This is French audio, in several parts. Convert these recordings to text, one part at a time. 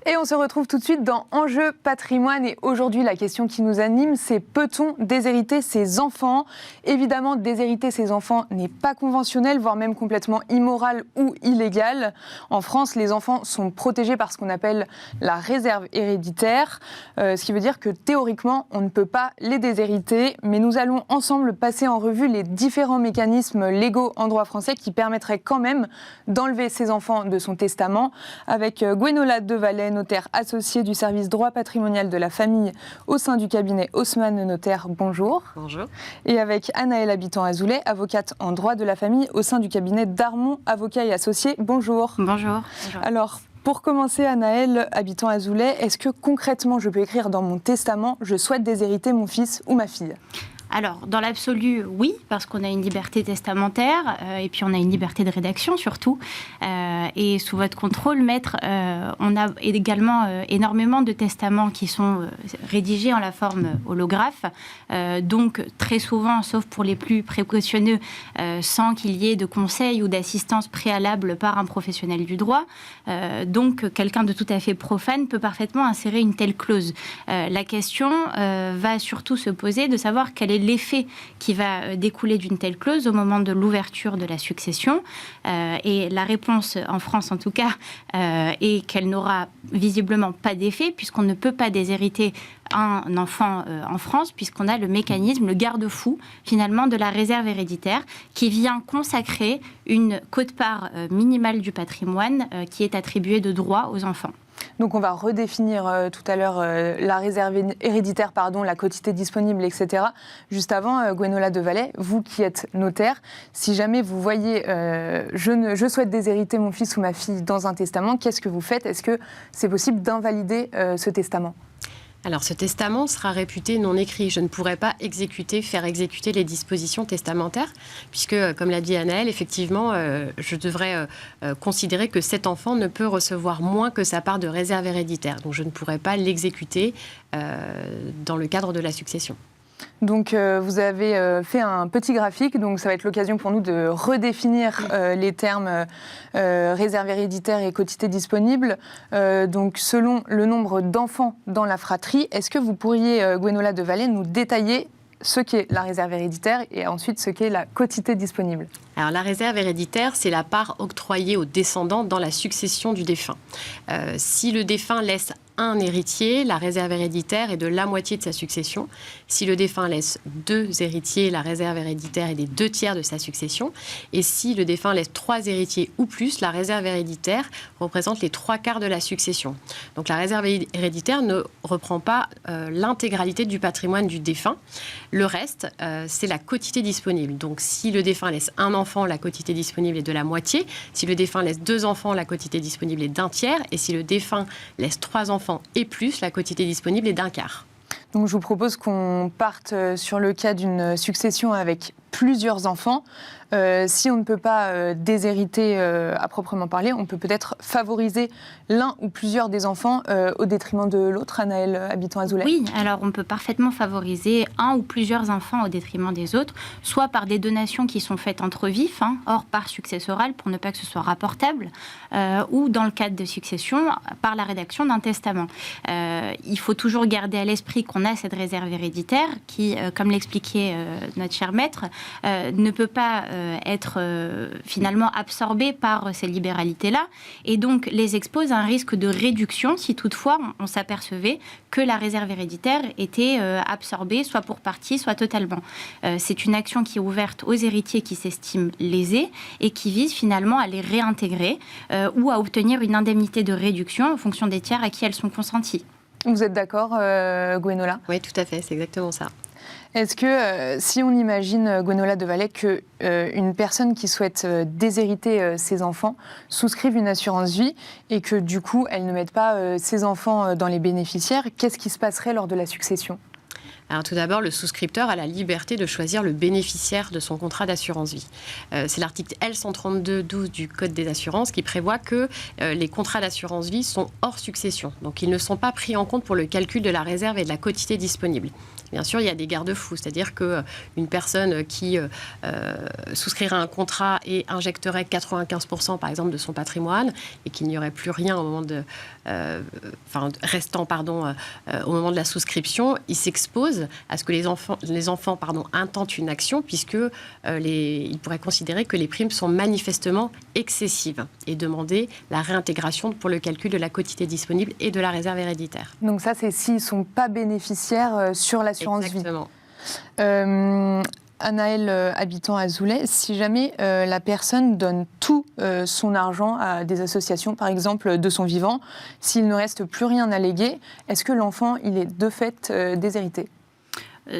Et on se retrouve tout de suite dans Enjeu patrimoine. Et aujourd'hui, la question qui nous anime, c'est peut-on déshériter ses enfants ? Évidemment, déshériter ses enfants n'est pas conventionnel, voire même complètement immoral ou illégal. En France, les enfants sont protégés par ce qu'on appelle la réserve héréditaire, ce qui veut dire que théoriquement, on ne peut pas les déshériter. Mais nous allons ensemble passer en revue les différents mécanismes légaux en droit français qui permettraient quand même d'enlever ses enfants de son testament. Avec Gwenola Devalet, notaire associé du service droit patrimonial de la famille au sein du cabinet Haussmann Notaire. Bonjour. Bonjour. Et avec Anaëlle Habitant-Azoulay, avocate en droit de la famille au sein du cabinet Darmon Avocats et Associés. Bonjour. Bonjour. Alors, pour commencer, Anaëlle Habitant-Azoulay, est-ce que concrètement je peux écrire dans mon testament « Je souhaite déshériter mon fils ou ma fille » ? Alors, dans l'absolu, oui, parce qu'on a une liberté testamentaire et puis on a une liberté de rédaction surtout. Et sous votre contrôle, maître, on a également énormément de testaments qui sont rédigés en la forme holographe. Donc, très souvent, sauf pour les plus précautionneux, sans qu'il y ait de conseil ou d'assistance préalable par un professionnel du droit. Donc, quelqu'un de tout à fait profane peut parfaitement insérer une telle clause. La question va surtout se poser de savoir quel est l'effet qui va découler d'une telle clause au moment de l'ouverture de la succession. Et la réponse, en France en tout cas, est qu'elle n'aura visiblement pas d'effet, puisqu'on ne peut pas déshériter un enfant en France, puisqu'on a le mécanisme, le garde-fou, finalement, de la réserve héréditaire, qui vient consacrer une quote-part minimale du patrimoine qui est attribuée de droit aux enfants. Donc on va redéfinir tout à l'heure la réserve héréditaire, la quotité disponible, etc. Juste avant, Gwenola Devalet, vous qui êtes notaire, si jamais vous voyez je souhaite déshériter mon fils ou ma fille dans un testament, qu'est-ce que vous faites ? Est-ce que c'est possible d'invalider ce testament ? Alors, ce testament sera réputé non écrit. Je ne pourrai pas faire exécuter les dispositions testamentaires, puisque, comme l'a dit Anaëlle, effectivement, je devrais considérer que cet enfant ne peut recevoir moins que sa part de réserve héréditaire. Donc, je ne pourrai pas l'exécuter dans le cadre de la succession. Donc, vous avez fait un petit graphique, donc ça va être l'occasion pour nous de redéfinir les termes réserve héréditaire et quotité disponible. Donc, selon le nombre d'enfants dans la fratrie, est-ce que vous pourriez, Gwenola Devalet, nous détailler ce qu'est la réserve héréditaire et ensuite ce qu'est la quotité disponible ? Alors, la réserve héréditaire, c'est la part octroyée aux descendants dans la succession du défunt. Si le défunt laisse un héritier, la réserve héréditaire est de la moitié de sa succession. Si le défunt laisse 2 héritiers, la réserve héréditaire est des 2/3 de sa succession. Et si le défunt laisse 3 héritiers ou plus, la réserve héréditaire représente les 3/4 de la succession. Donc la réserve héréditaire ne reprend pas l'intégralité du patrimoine du défunt. Le reste, c'est la quotité disponible. Donc si le défunt laisse un enfant, la quotité disponible est de la moitié. Si le défunt laisse 2 enfants, la quotité disponible est d'1/3. Et si le défunt laisse 3 enfants et plus, la quotité disponible est d'1/4. Donc je vous propose qu'on parte sur le cas d'une succession avec plusieurs enfants. Si on ne peut pas déshériter à proprement parler, on peut peut-être favoriser l'un ou plusieurs des enfants au détriment de l'autre. Anaëlle Habitant-Azoulay. Oui, alors on peut parfaitement favoriser un ou plusieurs enfants au détriment des autres, soit par des donations qui sont faites entre vifs, hors part successorale pour ne pas que ce soit rapportable, ou dans le cadre de succession, par la rédaction d'un testament. Il faut toujours garder à l'esprit qu'on a cette réserve héréditaire qui, comme l'expliquait notre cher maître, ne peut pas être finalement absorbée par ces libéralités-là et donc les expose à un risque de réduction si toutefois on s'apercevait que la réserve héréditaire était absorbée soit pour partie, soit totalement. C'est une action qui est ouverte aux héritiers qui s'estiment lésés et qui vise finalement à les réintégrer ou à obtenir une indemnité de réduction en fonction des tiers à qui elles sont consenties. Vous êtes d'accord, Gwenola ? Oui, tout à fait, c'est exactement ça. Est-ce que, si on imagine, Gwenola Devalet, qu'une personne qui souhaite déshériter ses enfants souscrive une assurance vie et que, du coup, elle ne mette pas ses enfants dans les bénéficiaires, qu'est-ce qui se passerait lors de la succession ? Alors tout d'abord, le souscripteur a la liberté de choisir le bénéficiaire de son contrat d'assurance vie. C'est l'article L132-12 du Code des assurances qui prévoit que les contrats d'assurance vie sont hors succession. Donc ils ne sont pas pris en compte pour le calcul de la réserve et de la quotité disponible. Bien sûr, il y a des garde-fous, c'est-à-dire qu'une personne qui souscrirait un contrat et injecterait 95% par exemple de son patrimoine et qu'il n'y aurait plus rien au moment au moment de la souscription, il s'expose à ce que les enfants intentent une action puisque il pourrait considérer que les primes sont manifestement excessives et demander la réintégration pour le calcul de la quotité disponible et de la réserve héréditaire. Donc ça, c'est s'ils ne sont pas bénéficiaires sur l'assurance vie. Exactement. Anaëlle, habitant à Zoulet, si jamais la personne donne tout son argent à des associations, par exemple de son vivant, s'il ne reste plus rien à léguer, est-ce que l'enfant, il est de fait déshérité ?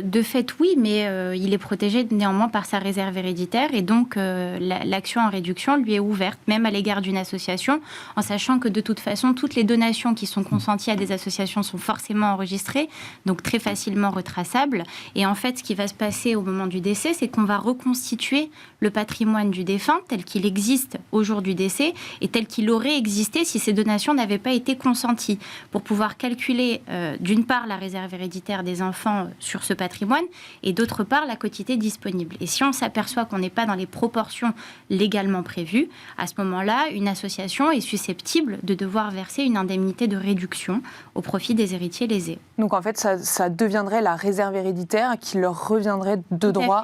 De fait, oui, mais il est protégé néanmoins par sa réserve héréditaire et donc l'action en réduction lui est ouverte, même à l'égard d'une association, en sachant que de toute façon, toutes les donations qui sont consenties à des associations sont forcément enregistrées, donc très facilement retraçables. Et en fait, ce qui va se passer au moment du décès, c'est qu'on va reconstituer le patrimoine du défunt tel qu'il existe au jour du décès et tel qu'il aurait existé si ces donations n'avaient pas été consenties, pour pouvoir calculer d'une part la réserve héréditaire des enfants sur ce patrimoine et d'autre part la quotité disponible. Et si on s'aperçoit qu'on n'est pas dans les proportions légalement prévues, à ce moment-là, une association est susceptible de devoir verser une indemnité de réduction au profit des héritiers lésés. Donc en fait, ça deviendrait la réserve héréditaire qui leur reviendrait de droit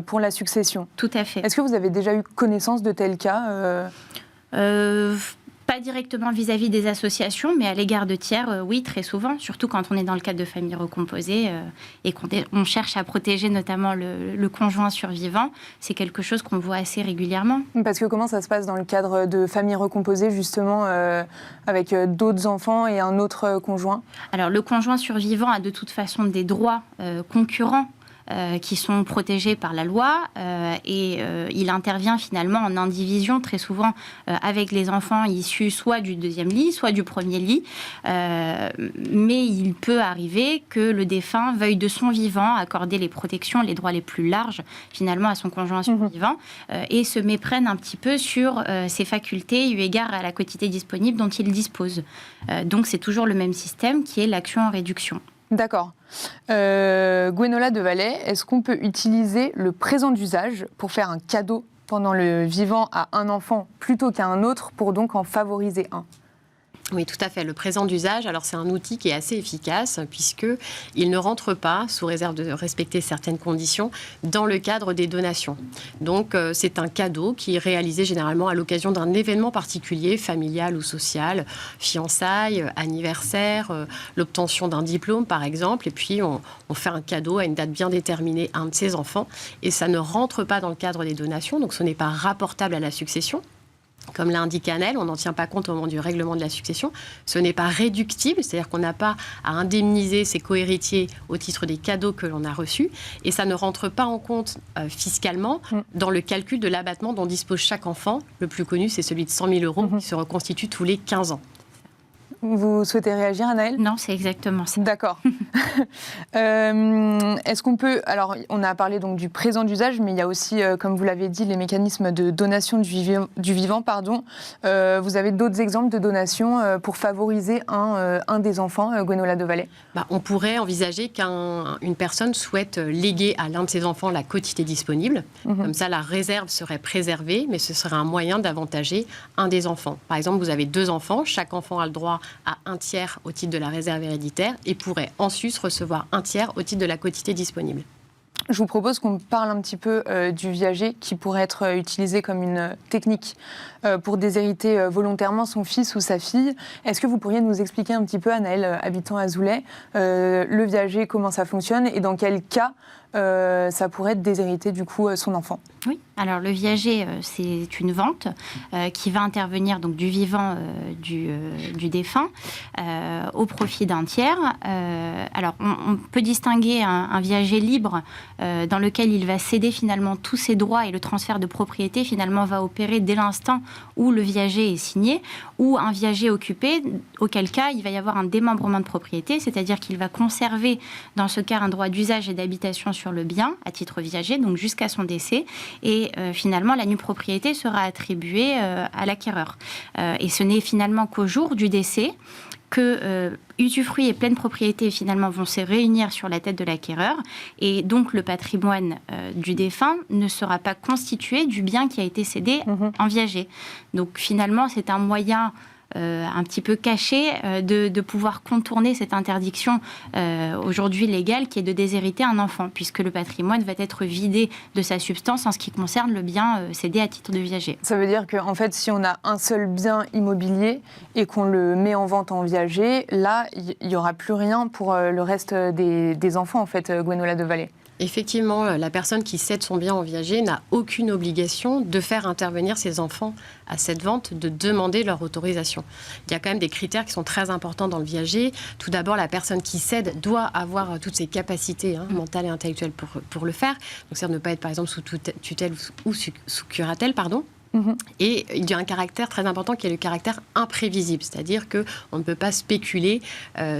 pour la succession. Tout à fait. Est-ce que vous avez déjà eu connaissance de tels cas Pas directement vis-à-vis des associations, mais à l'égard de tiers, oui, très souvent, surtout quand on est dans le cadre de familles recomposées et qu'on cherche à protéger notamment le conjoint survivant. C'est quelque chose qu'on voit assez régulièrement. Parce que comment ça se passe dans le cadre de familles recomposées, justement, avec d'autres enfants et un autre conjoint ? Alors, le conjoint survivant a de toute façon des droits concurrents qui sont protégés par la loi et il intervient finalement en indivision très souvent avec les enfants issus soit du deuxième lit, soit du premier lit. Mais il peut arriver que le défunt veuille de son vivant accorder les protections, les droits les plus larges finalement à son conjoint survivant et se méprenne un petit peu sur ses facultés eu égard à la quotité disponible dont il dispose. Donc c'est toujours le même système qui est l'action en réduction. D'accord. Gwenola de Valais, est-ce qu'on peut utiliser le présent d'usage pour faire un cadeau pendant le vivant à un enfant plutôt qu'à un autre pour donc en favoriser un ? Oui, tout à fait. Le présent d'usage, alors c'est un outil qui est assez efficace puisqu'il ne rentre pas, sous réserve de respecter certaines conditions, dans le cadre des donations. Donc c'est un cadeau qui est réalisé généralement à l'occasion d'un événement particulier, familial ou social, fiançailles, anniversaire, l'obtention d'un diplôme par exemple, et puis on fait un cadeau à une date bien déterminée à un de ses enfants, et ça ne rentre pas dans le cadre des donations, donc ce n'est pas rapportable à la succession. Comme l'a indiqué Anaëlle, on n'en tient pas compte au moment du règlement de la succession. Ce n'est pas réductible, c'est-à-dire qu'on n'a pas à indemniser ses cohéritiers au titre des cadeaux que l'on a reçus. Et ça ne rentre pas en compte fiscalement dans le calcul de l'abattement dont dispose chaque enfant. Le plus connu, c'est celui de 100 000 € qui se reconstitue tous les 15 ans. Vous souhaitez réagir, Anaëlle ? Non, c'est exactement ça. D'accord. Est-ce qu'on peut... Alors, on a parlé donc du présent d'usage, mais il y a aussi, comme vous l'avez dit, les mécanismes de donation du vivant. Vous avez d'autres exemples de donation pour favoriser un des enfants, Gwenola de Valais ? On pourrait envisager qu'une personne souhaite léguer à l'un de ses enfants la quotité disponible. Comme ça, la réserve serait préservée, mais ce serait un moyen d'avantager un des enfants. Par exemple, vous avez 2 enfants, chaque enfant a le droit à 1/3 au titre de la réserve héréditaire et pourrait ensuite recevoir 1/3 au titre de la quotité disponible. Je vous propose qu'on parle un petit peu du viager qui pourrait être utilisé comme une technique pour déshériter volontairement son fils ou sa fille. Est-ce que vous pourriez nous expliquer un petit peu, Anaëlle, habitant à Zoulet, le viager, comment ça fonctionne et dans quel cas ça pourrait déshériter du coup son enfant ? Oui, alors le viager, c'est une vente qui va intervenir donc du vivant du défunt au profit d'un tiers. Alors on peut distinguer un viager libre dans lequel il va céder finalement tous ses droits et le transfert de propriété finalement va opérer dès l'instant où le viager est signé, ou un viager occupé, auquel cas il va y avoir un démembrement de propriété, c'est-à-dire qu'il va conserver dans ce cas un droit d'usage et d'habitation sur le bien à titre viager, donc jusqu'à son décès, et finalement la nue propriété sera attribuée à l'acquéreur. Et ce n'est finalement qu'au jour du décès que usufruit et pleine propriété finalement vont se réunir sur la tête de l'acquéreur, et donc le patrimoine du défunt ne sera pas constitué du bien qui a été cédé en viager. Donc finalement, c'est un moyen un petit peu caché de pouvoir contourner cette interdiction aujourd'hui légale qui est de déshériter un enfant, puisque le patrimoine va être vidé de sa substance en ce qui concerne le bien cédé à titre de viager. Ça veut dire qu'en fait, si on a un seul bien immobilier et qu'on le met en vente en viager, là, il n'y aura plus rien pour le reste des enfants, en fait, Gwenola de Vallée. Effectivement, la personne qui cède son bien en viager n'a aucune obligation de faire intervenir ses enfants à cette vente, de demander leur autorisation. Il y a quand même des critères qui sont très importants dans le viager. Tout d'abord, la personne qui cède doit avoir toutes ses capacités mentales et intellectuelles pour le faire. Donc, c'est-à-dire ne pas être, par exemple, sous tutelle ou sous curatelle, pardon. Et il y a un caractère très important qui est le caractère imprévisible, c'est-à-dire qu'on ne peut pas spéculer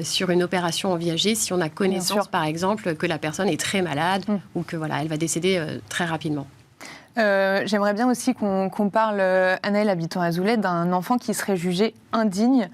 sur une opération en viager si on a connaissance, par exemple, que la personne est très malade ou que voilà, elle va décéder très rapidement. J'aimerais bien aussi qu'on parle, Anaëlle habitant Azoulay, d'un enfant qui serait jugé indigne.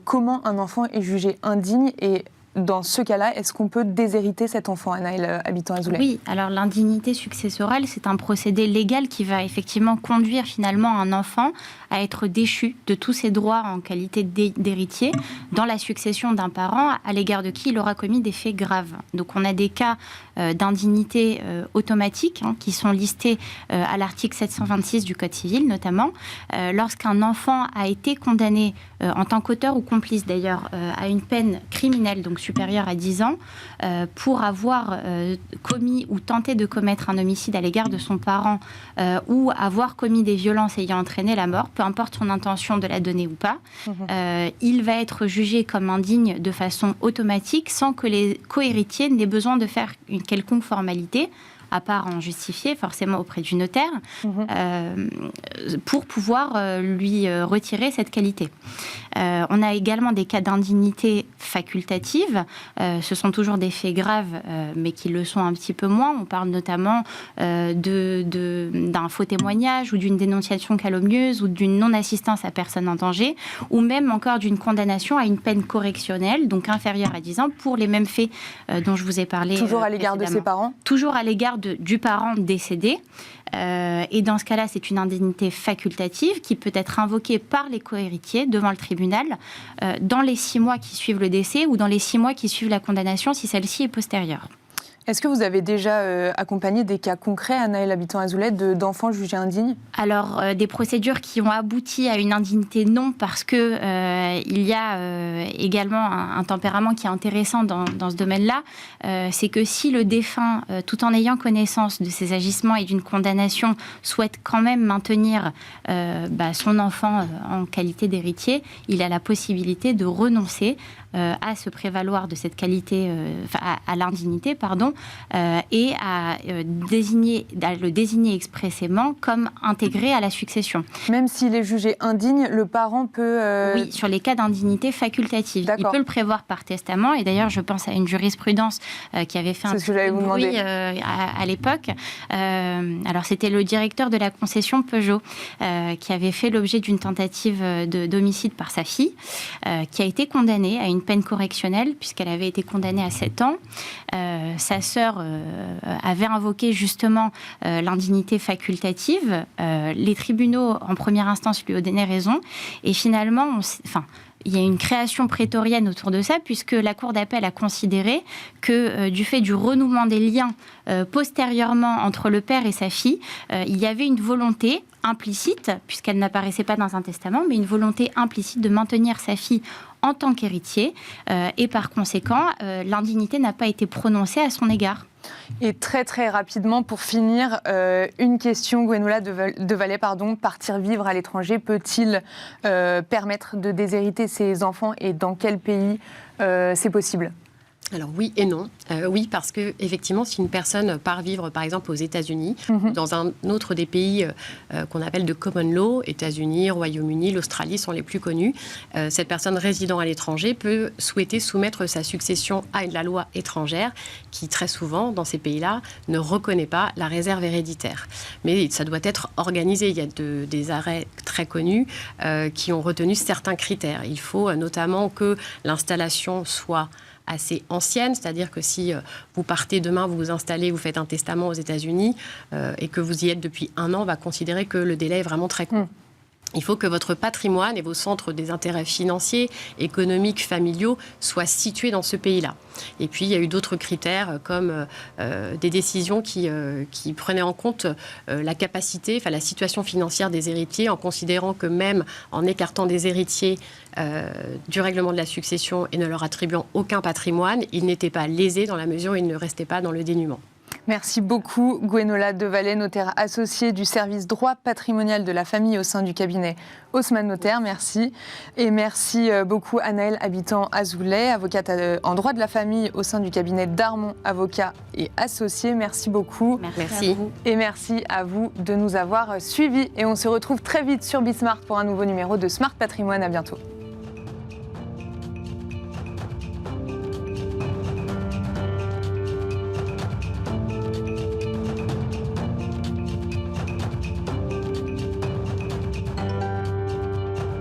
Comment un enfant est jugé indigne et dans ce cas-là, est-ce qu'on peut déshériter cet enfant, Anaëlle habitant Azoulay ? Oui, alors l'indignité successorale, c'est un procédé légal qui va effectivement conduire finalement un enfant à être déchu de tous ses droits en qualité d'héritier dans la succession d'un parent à l'égard de qui il aura commis des faits graves. Donc on a des cas d'indignité automatique qui sont listés à l'article 726 du Code civil notamment. Lorsqu'un enfant a été condamné en tant qu'auteur ou complice d'ailleurs à une peine criminelle, donc supérieure à 10 ans, pour avoir commis ou tenté de commettre un homicide à l'égard de son parent ou avoir commis des violences ayant entraîné la mort, peu importe son intention de la donner ou pas, il va être jugé comme indigne de façon automatique sans que les cohéritiers n'aient besoin de faire une quelconque formalité, à part en justifier forcément auprès du notaire, pour pouvoir lui retirer cette qualité. On a également des cas d'indignité facultative. Ce sont toujours des faits graves, mais qui le sont un petit peu moins. On parle notamment d'un faux témoignage ou d'une dénonciation calomnieuse ou d'une non-assistance à personne en danger, ou même encore d'une condamnation à une peine correctionnelle, donc inférieure à 10 ans, pour les mêmes faits dont je vous ai parlé. Toujours à l'égard de ses parents ? Toujours à l'égard du parent décédé. Et dans ce cas-là, c'est une indemnité facultative qui peut être invoquée par les cohéritiers devant le tribunal dans les 6 mois qui suivent le décès ou dans les 6 mois qui suivent la condamnation si celle-ci est postérieure. Est-ce que vous avez déjà accompagné des cas concrets, Anaëlle habitant Azoulay, d'enfants jugés indignes ? Alors, des procédures qui ont abouti à une indignité, non, parce que il y a également un tempérament qui est intéressant dans ce domaine-là. C'est que si le défunt, tout en ayant connaissance de ses agissements et d'une condamnation, souhaite quand même maintenir son enfant en qualité d'héritier, il a la possibilité de renoncer à se prévaloir de cette qualité, à l'indignité, pardon, et à le désigner expressément comme intégré à la succession. Même s'il est jugé indigne, le parent peut... Oui, sur les cas d'indignité facultative. D'accord. Il peut le prévoir par testament, et d'ailleurs je pense à une jurisprudence qui avait fait un petit peu de bruit à l'époque. Alors c'était le directeur de la concession Peugeot qui avait fait l'objet d'une tentative d'homicide par sa fille, qui a été condamnée à une peine correctionnelle puisqu'elle avait été condamnée à 7 ans. Sa sœur avait invoqué justement l'indignité facultative. Les tribunaux en première instance lui ont donné raison et finalement, il y a une création prétorienne autour de ça, puisque la Cour d'appel a considéré que du fait du renouement des liens postérieurement entre le père et sa fille, il y avait une volonté implicite, puisqu'elle n'apparaissait pas dans un testament, mais une volonté implicite de maintenir sa fille en tant qu'héritier, et par conséquent, l'indignité n'a pas été prononcée à son égard. Et très très rapidement, pour finir, une question, Gwenola de Vallée, partir vivre à l'étranger peut-il permettre de déshériter ses enfants et dans quel pays c'est possible ? Alors oui et non. Oui, parce que effectivement, si une personne part vivre, par exemple, aux États-Unis, dans un autre des pays qu'on appelle de common law, États-Unis, Royaume-Uni, l'Australie sont les plus connus, cette personne résidant à l'étranger peut souhaiter soumettre sa succession à la loi étrangère, qui très souvent, dans ces pays-là, ne reconnaît pas la réserve héréditaire. Mais ça doit être organisé. Il y a des arrêts très connus qui ont retenu certains critères. Il faut notamment que l'installation soit assez ancienne, c'est-à-dire que si vous partez demain, vous vous installez, vous faites un testament aux États-Unis et que vous y êtes depuis 1 an, on va considérer que le délai est vraiment très court. Il faut que votre patrimoine et vos centres des intérêts financiers, économiques, familiaux soient situés dans ce pays-là. Et puis, il y a eu d'autres critères comme des décisions qui prenaient en compte la capacité, la situation financière des héritiers, en considérant que même en écartant des héritiers du règlement de la succession et ne leur attribuant aucun patrimoine, ils n'étaient pas lésés dans la mesure où ils ne restaient pas dans le dénuement. Merci beaucoup, Gwenola Devalet, notaire associée du service droit patrimonial de la famille au sein du cabinet Haussmann Notaire. Merci. Et merci beaucoup, Anaëlle Habitant-Azoulay, avocate en droit de la famille au sein du cabinet Darmon, avocat et associé. Merci beaucoup. Merci. Et merci à vous de nous avoir suivis. Et on se retrouve très vite sur Bismart pour un nouveau numéro de Smart Patrimoine. À bientôt.